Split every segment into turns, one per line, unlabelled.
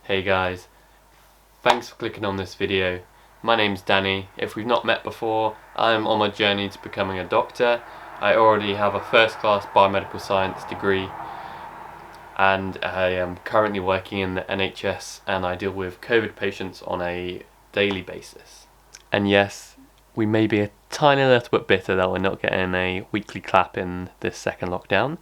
Hey guys, thanks for clicking on this video. My name's Danny. If we've not met before, I'm on my journey to becoming a doctor. I already have a first-class Biomedical Science degree and I am currently working in the NHS and I deal with COVID patients on a daily basis. And yes, we may be a tiny little bit bitter that we're not getting a weekly clap in this second lockdown.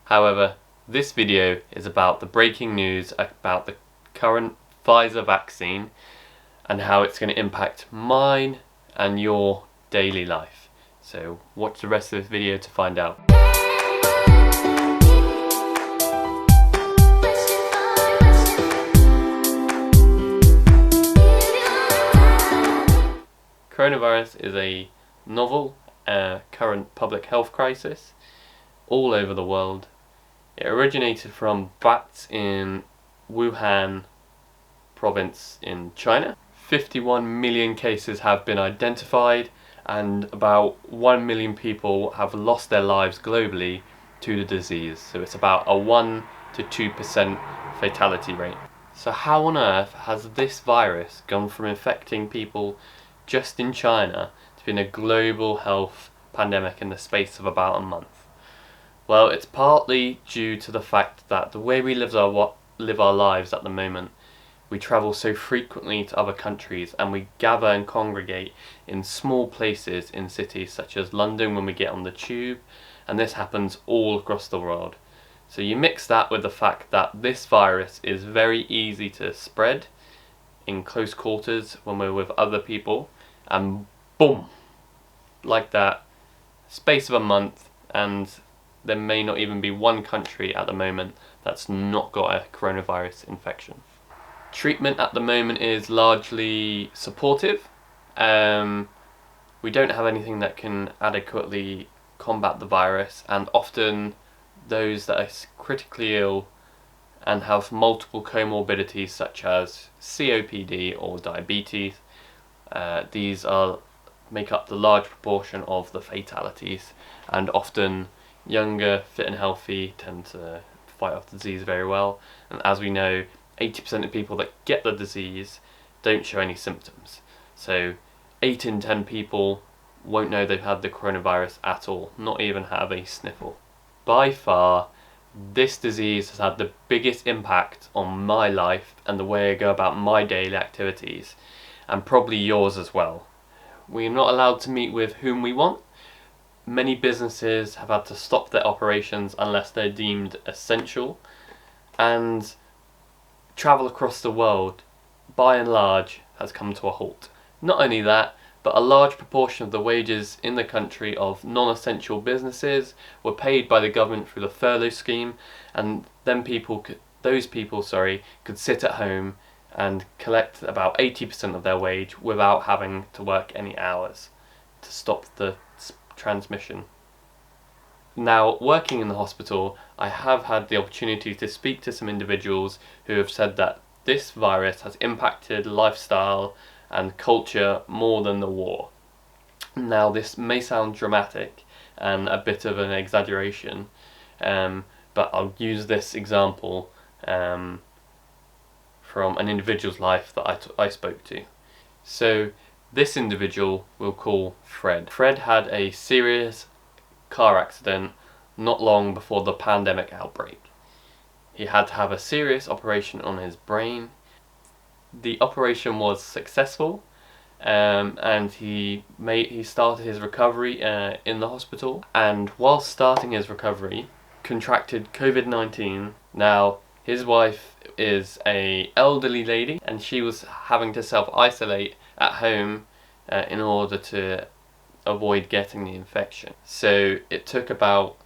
However, this video is about the breaking news about the current Pfizer vaccine and how it's going to impact mine and your daily life. So watch the rest of this video to find out. Coronavirus is a novel, current public health crisis all over the world. It originated from bats in Wuhan province in China. 51 million cases have been identified and about 1 million people have lost their lives globally to the disease. So it's about a 1 to 2% fatality rate. So how on earth has this virus gone from infecting people just in China to being a global health pandemic in the space of about a month? Well, it's partly due to the fact that the way we live our lives at the moment, we travel so frequently to other countries and we gather and congregate in small places in cities such as London when we get on the tube, and this happens all across the world. So you mix that with the fact that this virus is very easy to spread in close quarters when we're with other people, and boom, like that, space of a month, and there may not even be one country at the moment that's not got a coronavirus infection. Treatment at the moment is largely supportive. We don't have anything that can adequately combat the virus, and often those that are critically ill and have multiple comorbidities such as COPD or diabetes, these make up the large proportion of the fatalities, and often younger, fit and healthy tend to fight off the disease very well. And as we know, 80% of people that get the disease don't show any symptoms. So 8 in 10 people won't know they've had the coronavirus at all, not even have a sniffle. By far, this disease has had the biggest impact on my life and the way I go about my daily activities, and probably yours as well. We are not allowed to meet with whom we want. Many businesses have had to stop their operations unless they're deemed essential, and travel across the world, by and large, has come to a halt. Not only that, but a large proportion of the wages in the country of non-essential businesses were paid by the government through the furlough scheme, and then those people could sit at home and collect about 80% of their wage without having to work any hours to stop the transmission. Now, working in the hospital, I have had the opportunity to speak to some individuals who have said that this virus has impacted lifestyle and culture more than the war. Now, this may sound dramatic and a bit of an exaggeration, but I'll use this example from an individual's life that I spoke to. So this individual we'll call Fred. Fred had a serious car accident not long before the pandemic outbreak. He had to have a serious operation on his brain. The operation was successful, and he started his recovery in the hospital, and while starting his recovery, contracted COVID-19. Now, his wife is an elderly lady, and she was having to self-isolate at home in order to avoid getting the infection. So it took about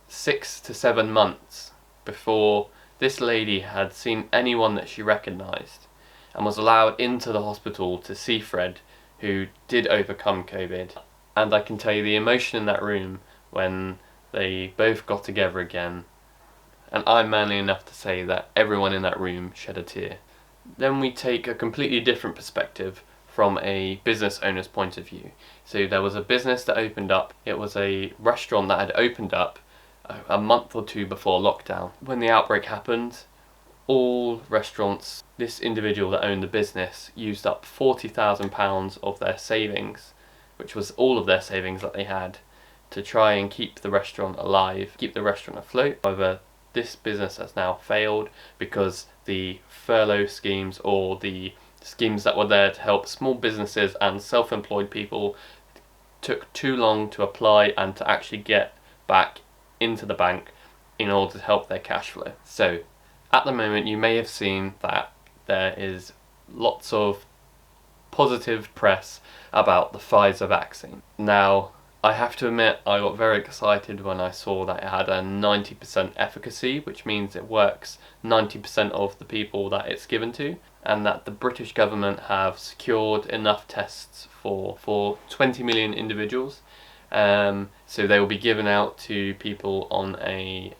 6 to 7 months before this lady had seen anyone that she recognised and was allowed into the hospital to see Fred, who did overcome COVID. And I can tell you the emotion in that room when they both got together again, and I'm manly enough to say that everyone in that room shed a tear. Then we take a completely different perspective from a business owner's point of view. So there was a business that opened up. It was a restaurant that had opened up a month or two before lockdown. When the outbreak happened, all restaurants, this individual that owned the business used up £40,000 of their savings, which was all of their savings that they had, to try and keep the restaurant alive, keep the restaurant afloat. However, this business has now failed because the furlough schemes, or the schemes that were there to help small businesses and self-employed people, took too long to apply and to actually get back into the bank in order to help their cash flow. So at the moment, you may have seen that there is lots of positive press about the Pfizer vaccine. Now, I have to admit, I got very excited when I saw that it had a 90% efficacy, which means it works 90% of the people that it's given to, and that the British government have secured enough tests for 20 million individuals. So they will be given out to people on a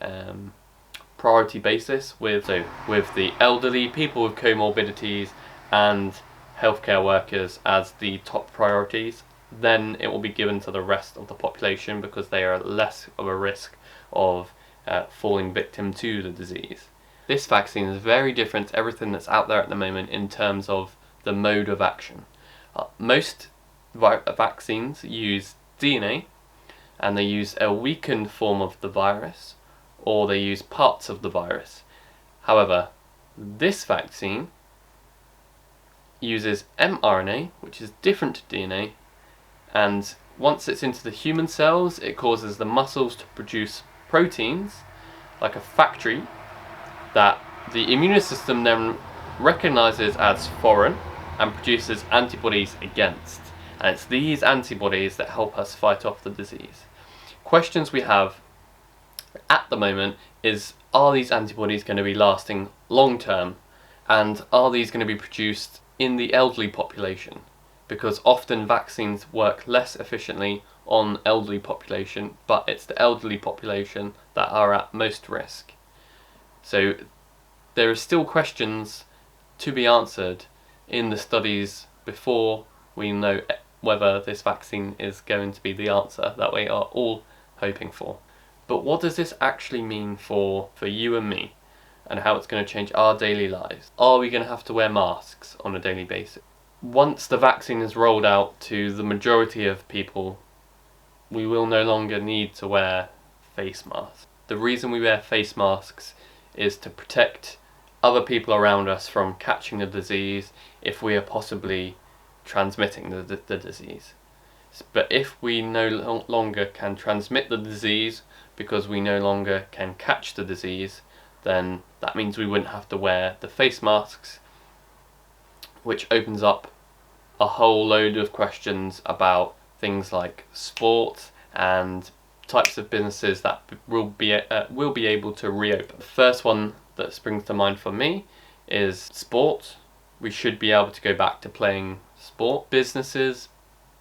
priority basis with the elderly, people with comorbidities, and healthcare workers as the top priorities. Then it will be given to the rest of the population because they are less of a risk of falling victim to the disease. This vaccine is very different to everything that's out there at the moment in terms of the mode of action. Most vaccines use DNA, and they use a weakened form of the virus, or they use parts of the virus. However, this vaccine uses mRNA, which is different to DNA, and once it's into the human cells, it causes the muscles to produce proteins, like a factory, that the immune system then recognizes as foreign and produces antibodies against. And it's these antibodies that help us fight off the disease. Questions we have at the moment is, are these antibodies going to be lasting long term? And are these going to be produced in the elderly population? Because often vaccines work less efficiently on elderly population, but it's the elderly population that are at most risk. So there are still questions to be answered in the studies before we know whether this vaccine is going to be the answer that we are all hoping for. But what does this actually mean for you and me, and how it's going to change our daily lives? Are we going to have to wear masks on a daily basis? Once the vaccine is rolled out to the majority of people, we will no longer need to wear face masks. The reason we wear face masks is to protect other people around us from catching the disease if we are possibly transmitting the disease. But if we no longer can transmit the disease because we no longer can catch the disease, then that means we wouldn't have to wear the face masks, which opens up a whole load of questions about things like sport and types of businesses that will be able to reopen. The first one that springs to mind for me is sport. We should be able to go back to playing sport. Businesses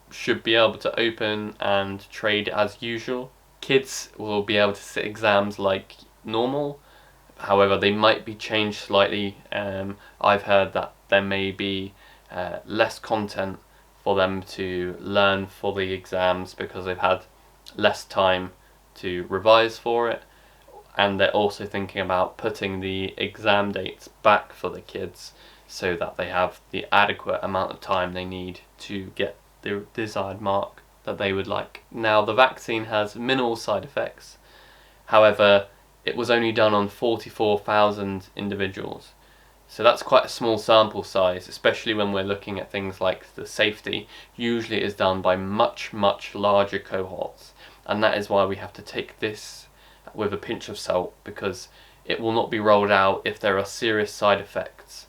should be able to open and trade as usual. Kids will be able to sit exams like normal. However, they might be changed slightly. I've heard that there may be less content for them to learn for the exams because they've had less time to revise for it, and they're also thinking about putting the exam dates back for the kids so that they have the adequate amount of time they need to get the desired mark that they would like. Now, the vaccine has minimal side effects. However, it was only done on 44,000 individuals. So that's quite a small sample size, especially when we're looking at things like the safety. Usually it is done by much, much larger cohorts. And that is why we have to take this with a pinch of salt, because it will not be rolled out if there are serious side effects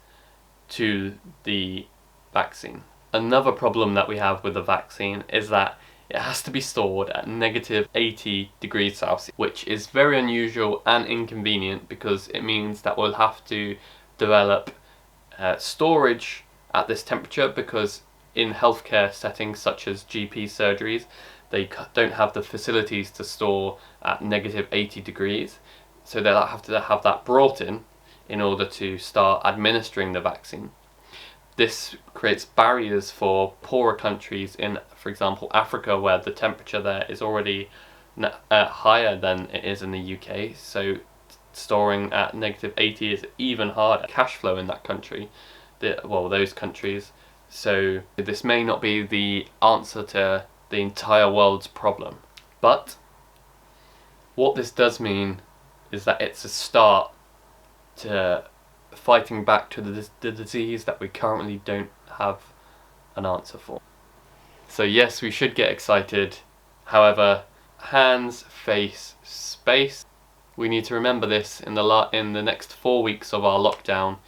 to the vaccine. Another problem that we have with the vaccine is that it has to be stored at negative 80 degrees Celsius, which is very unusual and inconvenient because it means that we'll have to develop storage at this temperature, because in healthcare settings such as GP surgeries, they don't have the facilities to store at negative 80 degrees. So they'll have to have that brought in order to start administering the vaccine. This creates barriers for poorer countries in, for example, Africa, where the temperature there is already higher than it is in the UK. So storing at -80 is even harder. Cash flow in that country, those countries. So this may not be the answer to the entire world's problem. But what this does mean is that it's a start to fighting back to the disease that we currently don't have an answer for. So yes, we should get excited. However, hands, face, space. We need to remember this in the next 4 weeks of our lockdown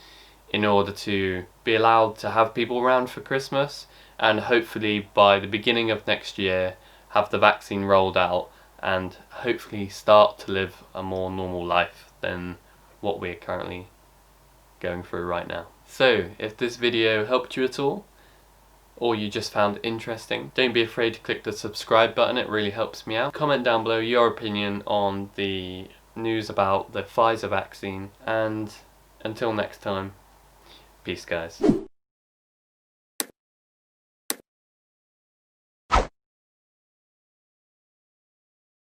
in order to be allowed to have people around for Christmas, and hopefully by the beginning of next year have the vaccine rolled out and hopefully start to live a more normal life than what we're currently going through right now. So if this video helped you at all, or you just found it interesting, don't be afraid to click the subscribe button, it really helps me out. Comment down below your opinion on the news about the Pfizer vaccine, and until next time, peace guys.